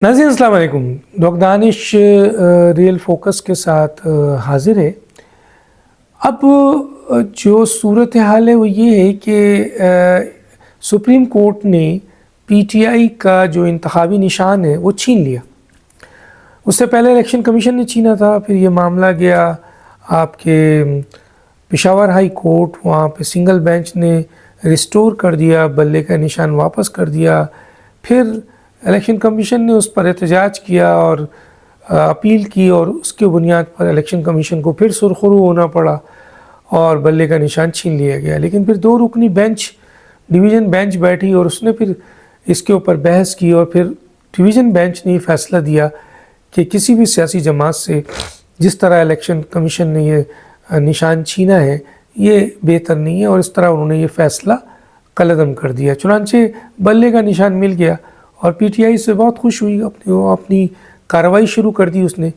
नाज़रीन अस्सलाम वालेकुम। डॉक्टर दानिश रियल फोकस के साथ हाज़िर है। अब जो सूरत हाल है वो ये है कि सुप्रीम कोर्ट ने पीटीआई का जो इंतखाबी निशान है वो छीन लिया। उससे पहले इलेक्शन कमीशन ने छीना था, फिर ये मामला गया आपके पेशावर हाई कोर्ट, वहाँ पे सिंगल बेंच ने रिस्टोर कर दिया, बल्ले का निशान वापस कर दिया। फिर इलेक्शन कमीशन ने उस पर एहतजाज किया और अपील की और उसके बुनियाद पर इलेक्शन कमीशन को फिर सुरखरू होना पड़ा और बल्ले का निशान छीन लिया गया। लेकिन फिर 2 रुकनी बेंच, डिवीज़न बेंच बैठी और उसने फिर इसके ऊपर बहस की और फिर डिवीज़न बेंच ने फैसला दिया कि किसी भी सियासी जमात से जिस तरह इलेक्शन कमीशन ने ये निशान छीना है ये बेहतर नहीं है, और इस तरह उन्होंने ये फ़ैसला कलअदम कर दिया। चुनांचे बल्ले का निशान मिल गया और पीटीआई से बहुत खुश हुई, अपनी कार्रवाई शुरू कर दी उसने।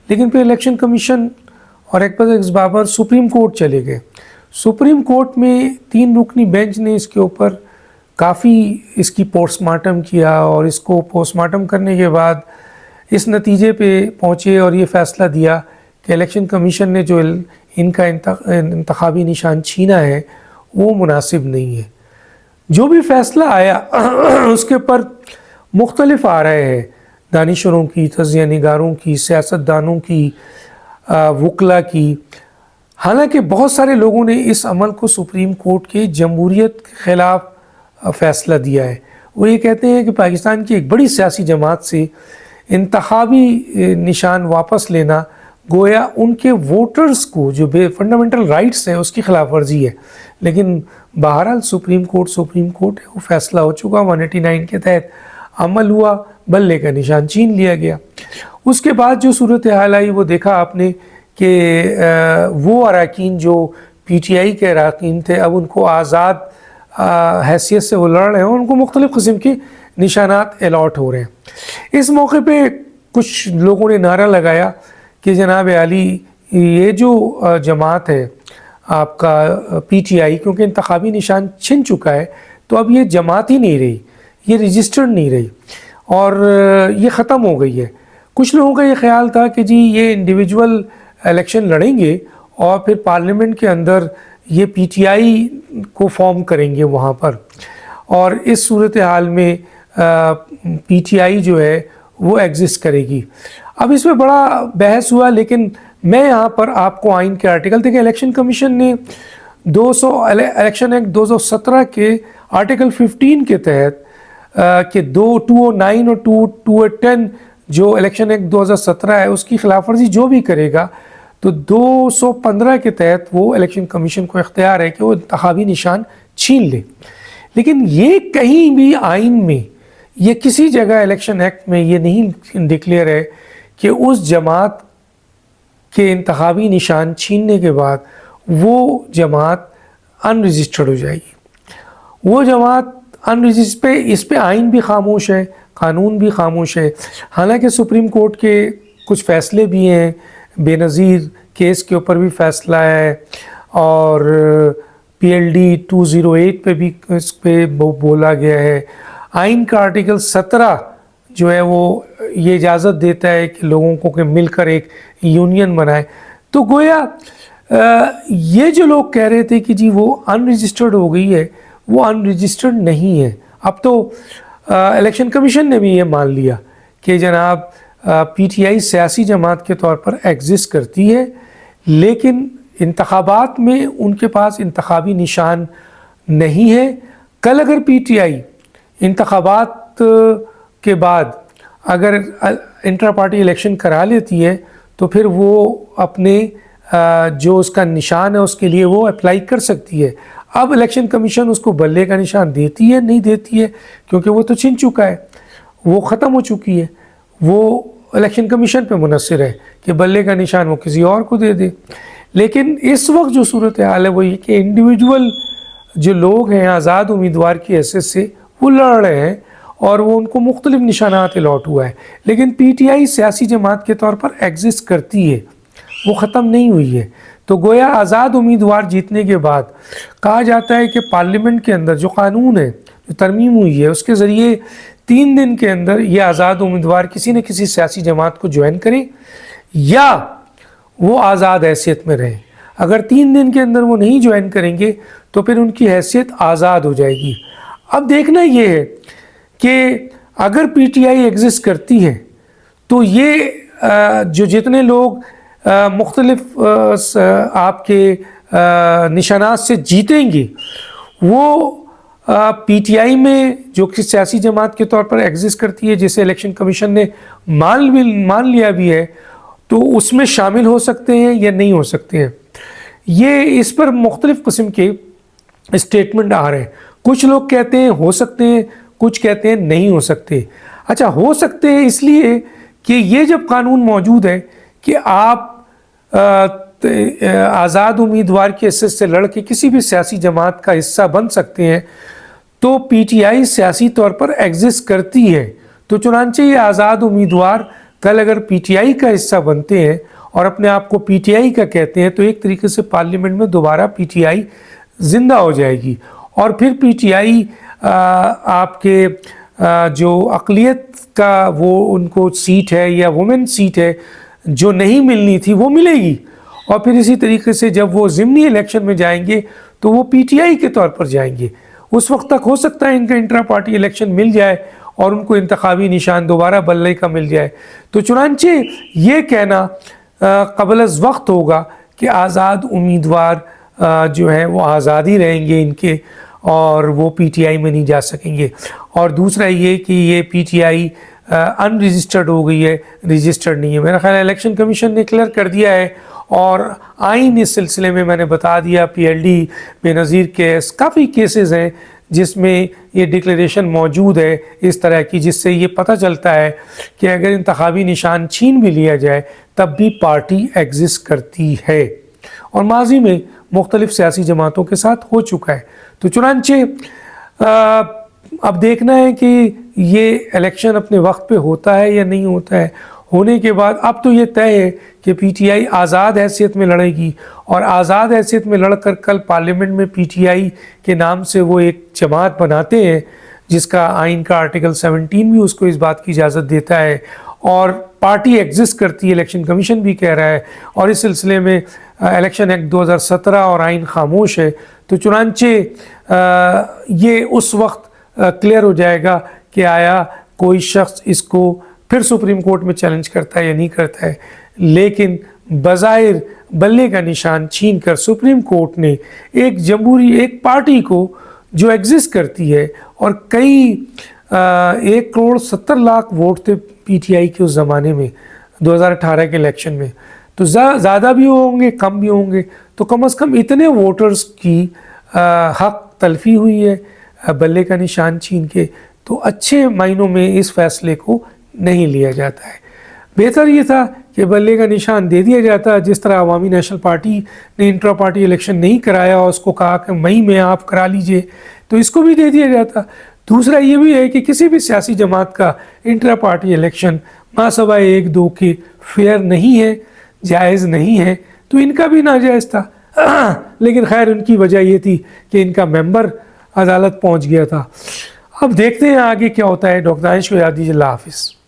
लेकिन फिर इलेक्शन कमीशन और एक बाबर सुप्रीम कोर्ट चले गए। सुप्रीम कोर्ट में 3 रुकनी बेंच ने इसके ऊपर काफ़ी इसकी पोस्टमार्टम किया और इसको पोस्टमार्टम करने के बाद इस नतीजे पे पहुँचे और ये फ़ैसला दिया कि इलेक्शन कमीशन ने जो इनका इंतखाबी निशान छीना है वो मुनासिब नहीं है। जो भी फ़ैसला आया उसके पर मुख्तलिफ आ रहे हैं, दानिशरों की, तज़िया निगारों की, सियासतदानों की, वकला की। हालांकि बहुत सारे लोगों ने इस अमल को सुप्रीम कोर्ट के जमहूरियत के ख़िलाफ़ फ़ैसला दिया है। वो ये कहते हैं कि पाकिस्तान की एक बड़ी सियासी जमात से इंतखाबी निशान वापस लेना गोया उनके वोटर्स को जो फंडामेंटल राइट्स है उसकी खिलाफ वर्जी है। लेकिन बहरहाल सुप्रीम कोर्ट है, वो फ़ैसला हो चुका। 189 के तहत अमल हुआ, बल्ले का निशान छीन लिया गया। उसके बाद जो सूरत हाल आई वो देखा आपने कि वो अरकान जो पीटीआई के अरकान थे अब उनको आज़ाद हैसियत से वो लड़ रहे हैं, उनको मुख्तलिफ़ किस्म के निशानात अलॉट हो रहे हैं। इस मौके पे कुछ लोगों ने नारा लगाया कि जनाब आली ये जो जमात है आपका पीटीआई, क्योंकि इंतखाबी निशान छिन चुका है तो अब ये जमात ही नहीं रही, ये रजिस्टर्ड नहीं रही और ये ख़त्म हो गई है। कुछ लोगों का ये ख्याल था कि जी ये इंडिविजुअल इलेक्शन लड़ेंगे और फिर पार्लियामेंट के अंदर ये पीटीआई को फॉर्म करेंगे वहाँ पर, और इस सूरत हाल में पीटीआई जो है वो एग्जिस्ट करेगी। अब इसमें बड़ा बहस हुआ, लेकिन मैं यहाँ पर आपको आइन के आर्टिकल देखें, इलेक्शन कमीशन ने इलेक्शन एक्ट 2017 के आर्टिकल 15 के तहत कि 209 और 210 जो इलेक्शन एक्ट 2017 है उसकी खिलाफ वर्जी जो भी करेगा तो 215 के तहत वो इलेक्शन कमीशन को इख्तियार है कि वो इंतखाबी निशान छीन ले। लेकिन ये कहीं भी आइन में, ये किसी जगह इलेक्शन एक्ट में ये नहीं डिक्लेयर है कि उस जमात के इंतखाबी निशान छीनने के बाद वो जमात अनरजिस्टर्ड हो जाएगी। वो जमात अनरजिस्टर्ड पे, इस पे आइन भी खामोश है, कानून भी खामोश है। हालांकि सुप्रीम कोर्ट के कुछ फ़ैसले भी हैं, बेनज़ीर केस के ऊपर भी फ़ैसला है और PLD 208 पे भी इस पे बोला गया है। आइन का आर्टिकल 17 जो है वो ये इजाज़त देता है कि लोगों को कि मिलकर एक यूनियन बनाए। तो गोया ये जो लोग कह रहे थे कि जी वो अनरजिस्टर्ड हो गई है, वो अनरजिस्टर्ड नहीं है। अब तो इलेक्शन कमीशन ने भी ये मान लिया कि जनाब पीटीआई सियासी जमात के तौर पर एग्जिस्ट करती है, लेकिन इंतखाबात में उनके पास इंतखाबी निशान नहीं है। कल अगर पीटीआई इंतखाबात के बाद अगर इंटर पार्टी इलेक्शन करा लेती है तो फिर वो अपने जो उसका निशान है उसके लिए वो अप्लाई कर सकती है। अब इलेक्शन कमीशन उसको बल्ले का निशान देती है नहीं देती है, क्योंकि वो तो छिन चुका है, वो ख़त्म हो चुकी है, वो इलेक्शन कमीशन पे मुनस्सिर है कि बल्ले का निशान वो किसी और को दे दे। लेकिन इस वक्त जो सूरत हाल है वो ये कि इंडिविजुअल जो लोग हैं आज़ाद उम्मीदवार की हैसियत से वो लड़ रहे हैं और वो उनको मुख्तलिफ निशानात अलॉट हुआ है। लेकिन पीटीआई सियासी जमात के तौर पर एग्जिस्ट करती है, वो ख़त्म नहीं हुई है। तो गोया आज़ाद उम्मीदवार जीतने के बाद कहा जाता है कि पार्लियामेंट के अंदर जो कानून है, जो तरमीम हुई है, उसके ज़रिए 3 دن کے اندر یہ آزاد امیدوار کسی نہ کسی سیاسی جماعت کو جوائن کریں یا وہ آزاد حیثیت میں رہیں۔ اگر 3 دن کے اندر وہ نہیں جوائن کریں گے تو پھر ان کی حیثیت آزاد ہو جائے گی۔ اب دیکھنا یہ ہے کہ اگر پی ٹی آئی ایگزسٹ کرتی ہے تو یہ جو جتنے لوگ مختلف آپ کے نشانات سے جیتیں گے وہ پی ٹی آئی میں جو کہ سیاسی جماعت کے طور پر ایگزسٹ کرتی ہے، جسے الیکشن کمیشن نے مان لیا بھی ہے، تو اس میں شامل ہو سکتے ہیں یا نہیں ہو سکتے ہیں۔ یہ اس پر مختلف قسم کے اسٹیٹمنٹ آ رہے ہیں۔ کچھ لوگ کہتے ہیں ہو سکتے ہیں، کچھ کہتے ہیں نہیں ہو سکتے۔ اچھا، ہو سکتے ہیں اس لیے کہ یہ جب قانون موجود ہے کہ آپ آزاد امیدوار کے حصے سے لڑ کے کسی بھی سیاسی جماعت کا حصہ بن سکتے ہیں، تو پی ٹی آئی سیاسی طور پر ایگزسٹ کرتی ہے۔ تو چنانچہ یہ آزاد امیدوار کل اگر پی ٹی آئی کا حصہ بنتے ہیں اور اپنے آپ کو پی ٹی آئی کا کہتے ہیں تو ایک طریقے سے پارلیمنٹ میں دوبارہ پی ٹی آئی زندہ ہو جائے گی، اور پھر پی ٹی آئی آپ کے جو اقلیت کا وہ ان کو سیٹ ہے یا وومن سیٹ ہے جو نہیں ملنی تھی وہ ملے گی، اور پھر اسی طریقے سے جب وہ ضمنی الیکشن میں جائیں گے تو وہ پی ٹی آئی کے طور پر جائیں گے۔ اس وقت تک ہو سکتا ہے ان کا انٹرا پارٹی الیکشن مل جائے اور ان کو انتخابی نشان دوبارہ بلے کا مل جائے۔ تو چنانچہ یہ کہنا قبل از وقت ہوگا کہ آزاد امیدوار جو ہیں وہ آزاد ہی رہیں گے ان کے، اور وہ پی ٹی آئی میں نہیں جا سکیں گے۔ اور دوسرا یہ کہ یہ P T I in registered ہو گئی ہے، رجسٹرڈ نہیں ہے۔ میرا خیال ہے الیکشن کمیشن نے کلیئر کر دیا ہے، اور آئین اس سلسلے میں نے بتا دیا، پی ایل ڈی بے نظیر کیس، کافی کیسز ہیں جس میں یہ ڈکلیریشن موجود ہے اس طرح کی، جس سے یہ پتہ چلتا ہے کہ اگر انتخابی نشان چھین بھی لیا جائے تب بھی پارٹی ایگزسٹ کرتی ہے، اور ماضی میں مختلف سیاسی جماعتوں کے ساتھ ہو چکا ہے۔ تو چنانچہ اب دیکھنا ہے کہ یہ الیکشن اپنے وقت پہ ہوتا ہے یا نہیں ہوتا ہے۔ ہونے کے بعد اب تو یہ طے ہے کہ پی ٹی آئی آزاد حیثیت میں لڑے گی، اور آزاد حیثیت میں لڑ کر کل پارلیمنٹ میں پی ٹی آئی کے نام سے وہ ایک جماعت بناتے ہیں، جس کا آئین کا آرٹیکل 17 بھی اس کو اس بات کی اجازت دیتا ہے، اور پارٹی ایگزسٹ کرتی ہے، الیکشن کمیشن بھی کہہ رہا ہے، اور اس سلسلے میں الیکشن ایکٹ 2017 اور آئین خاموش ہے۔ تو چنانچہ یہ اس وقت کلیئر ہو جائے گا کہ آیا کوئی شخص اس کو پھر سپریم کورٹ میں چیلنج کرتا ہے یا نہیں کرتا ہے۔ لیکن بظاہر بلے کا نشان چھین کر سپریم کورٹ نے ایک پارٹی کو جو ایگزسٹ کرتی ہے، اور کئی 1.70 کروڑ ووٹ تھے پی ٹی آئی کے اس زمانے میں 2018 کے الیکشن میں، تو زیادہ بھی ہوں گے کم بھی ہوں گے، تو کم از کم اتنے ووٹرز کی حق تلفی ہوئی ہے بلے کا نشان چھین کے، تو اچھے معنوں میں اس فیصلے کو نہیں لیا جاتا ہے۔ بہتر یہ تھا کہ بلے کا نشان دے دیا جاتا، جس طرح عوامی نیشنل پارٹی نے انٹرا پارٹی الیکشن نہیں کرایا اور اس کو کہا کہ مئی میں آپ کرا لیجئے، تو اس کو بھی دے دیا جاتا۔ دوسرا یہ بھی ہے کہ کسی بھی سیاسی جماعت کا انٹرا پارٹی الیکشن ماسوائے 1-2 کے فیئر نہیں ہے، جائز نہیں ہے، تو ان کا بھی ناجائز تھا۔ لیکن خیر ان کی وجہ یہ تھی کہ ان کا ممبر عدالت پہنچ گیا تھا۔ اب دیکھتے ہیں آگے کیا ہوتا ہے۔ ڈاکٹر دانش کو یاد دیجیے۔ اللہ حافظ۔